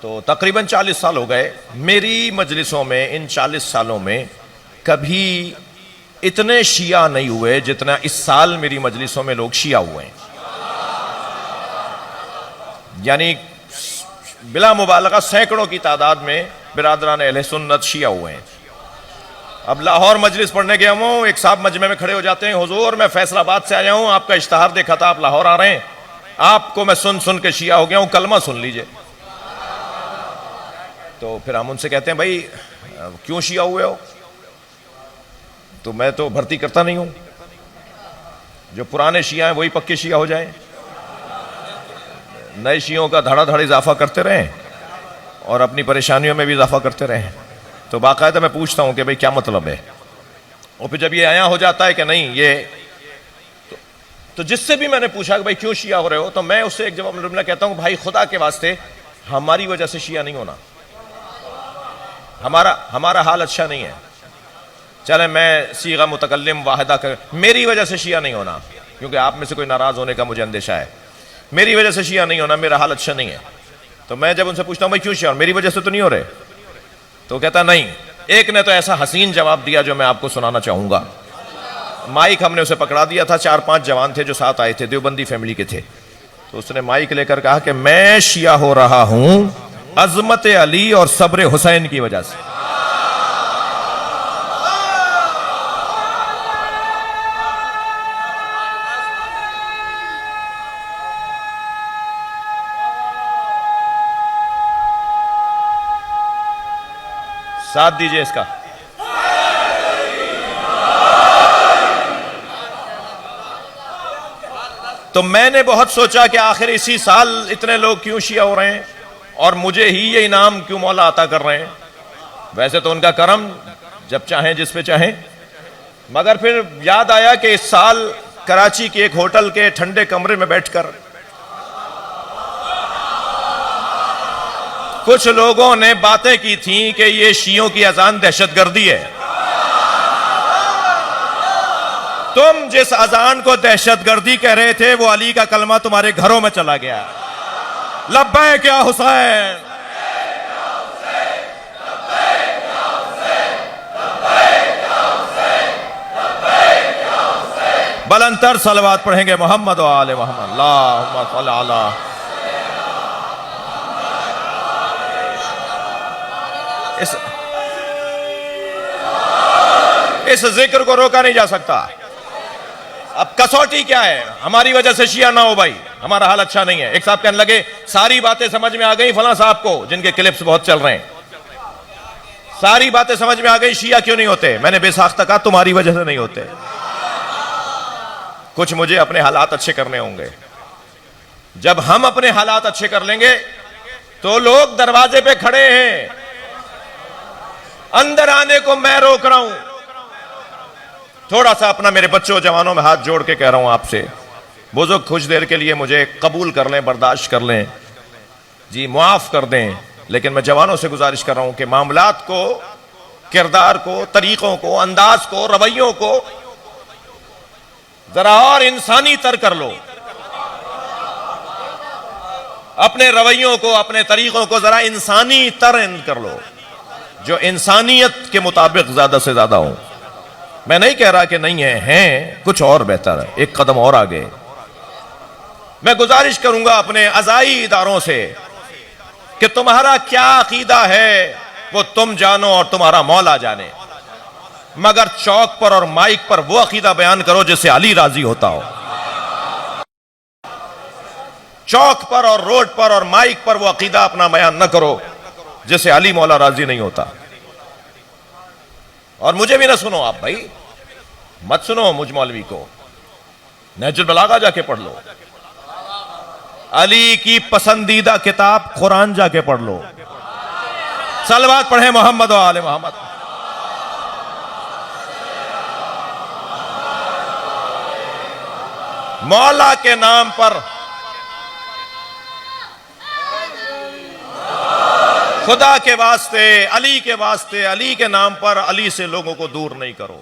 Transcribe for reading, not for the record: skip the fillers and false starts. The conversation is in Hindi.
तो तकरीबन 40 साल हो गए मेरी मजलिसों में। इन 40 सालों में कभी इतने शिया नहीं हुए जितना इस साल मेरी मजलिसों में लोग शिया हुए हैं। यानी बिला मुबालगा सैकड़ों की तादाद में बिरादरान अहले सुन्नत शिया हुए हैं। अब लाहौर मजलिस पढ़ने गया हूं, एक साहब मजमे में खड़े हो जाते हैं, हुजूर मैं फैसलाबाद से आया हूं, आपका इश्तहार देखा था, आप लाहौर आ रहे हैं, आपको मैं सुन सुन के शिया हो गया हूं, कलमा सुन लीजिए। तो फिर हम उनसे कहते हैं भाई क्यों शिया हुए हो? तो मैं तो भर्ती करता नहीं हूं, जो पुराने शिया हैं वही पक्के शिया हो जाए, नए शियों का धड़ाधड़ इजाफा करते रहें और अपनी परेशानियों में भी इजाफा करते रहें। तो बाकायदा मैं पूछता हूं कि भाई क्या मतलब है, और फिर जब ये आया हो जाता है कि नहीं ये तो जिससे भी मैंने पूछा कि भाई क्यों शिया हो रहे हो, तो मैं उससे एक जवाब कहता हूं भाई खुदा के वास्ते हमारी वजह से शिया नहीं होना, हमारा हाल अच्छा नहीं है। चले मैं सीगा मुतकल्लिम वाहिदा कर, मेरी वजह से शिया नहीं होना, क्योंकि आप में से कोई नाराज होने का मुझे अंदेशा है, मेरी वजह से शिया नहीं होना, मेरा हाल अच्छा नहीं है। तो मैं जब उनसे पूछता हूं भाई क्यों शिया, मेरी वजह से तो नहीं हो रहे, तो कहता नहीं। एक ने तो ऐसा हसीन जवाब दिया जो मैं आपको सुनाना चाहूंगा। माइक हमने उसे पकड़ा दिया था, 4-5 जवान थे जो साथ आए थे, देवबंदी फैमिली के थे। तो उसने माइक लेकर कहा कि मैं शिया हो रहा हूं अजमत अली और सब्र हुसैन की वजह से। साथ दीजिए इसका। तो मैंने बहुत सोचा कि आखिर इसी साल इतने लोग क्यों शिया हो रहे हैं और मुझे ही ये इनाम क्यों मौला अता कर रहे हैं। वैसे तो उनका करम जब चाहें जिस पे चाहें, मगर फिर याद आया कि इस साल कराची के एक होटल के ठंडे कमरे में बैठकर कुछ लोगों ने बातें की थी कि ये शियों की अजान दहशतगर्दी है। तुम जिस अजान को दहशतगर्दी कह रहे थे वो अली का कलमा तुम्हारे घरों में चला गया। लब्बैक या हुसैन, बुलंदतर सलवात पढ़ेंगे मोहम्मद व आले मोहम्मद। अल्लाहुम्मा सल्ली अला। इस जिक्र को रोका नहीं जा सकता। अब कसौटी क्या है, हमारी वजह से शिया ना हो भाई, हमारा हाल अच्छा नहीं है। एक साहब कहने लगे सारी बातें समझ में आ गई फलां साहब को, जिनके क्लिप्स बहुत चल रहे हैं, सारी बातें समझ में आ गई, शिया क्यों नहीं होते? मैंने बेसाख्ता कहा तुम्हारी वजह से नहीं होते। कुछ मुझे अपने हालात अच्छे करने होंगे। जब हम अपने हालात अच्छे कर लेंगे तो लोग दरवाजे पे खड़े हैं, अंदर आने को मैं रोक रहा हूं। थोड़ा सा अपना मेरे बच्चों जवानों में हाथ जोड़ के कह रहा हूं आपसे, बुजुर्ग कुछ देर के लिए मुझे कबूल कर लें, बर्दाश्त कर लें, जी मुआफ कर दें, लेकिन मैं जवानों से गुजारिश कर रहा हूं कि मामलात को, किरदार को, तरीकों को, अंदाज को, रवैयों को जरा और इंसानी तर कर लो। अपने रवैयों को, अपने तरीकों को जरा इंसानी तर कर लो, जो इंसानियत के मुताबिक ज्यादा से ज्यादा हो। मैं नहीं कह रहा कि नहीं हैं कुछ और बेहतर है, एक कदम और आगे। मैं गुजारिश करूंगा अपने अज़ाई इदारों से कि तुम्हारा क्या अकीदा है वो तुम जानो और तुम्हारा मौला जाने, मगर चौक पर और माइक पर वो अकीदा बयान करो जिससे अली राजी होता हो। चौक पर और रोड पर और माइक पर वो अकीदा अपना बयान न करो जिससे अली मौला राजी नहीं होता। और मुझे भी ना सुनो आप भाई, मत सुनो मुझ मौलवी को, नहजुल बलागा जाके पढ़ लो, अली की पसंदीदा किताब कुरान जाके पढ़ लो, सलवात पढ़े मोहम्मद व आले मोहम्मद। मौला के नाम पर, खुदा के वास्ते, अली के वास्ते, अली के नाम पर अली से लोगों को दूर नहीं करो।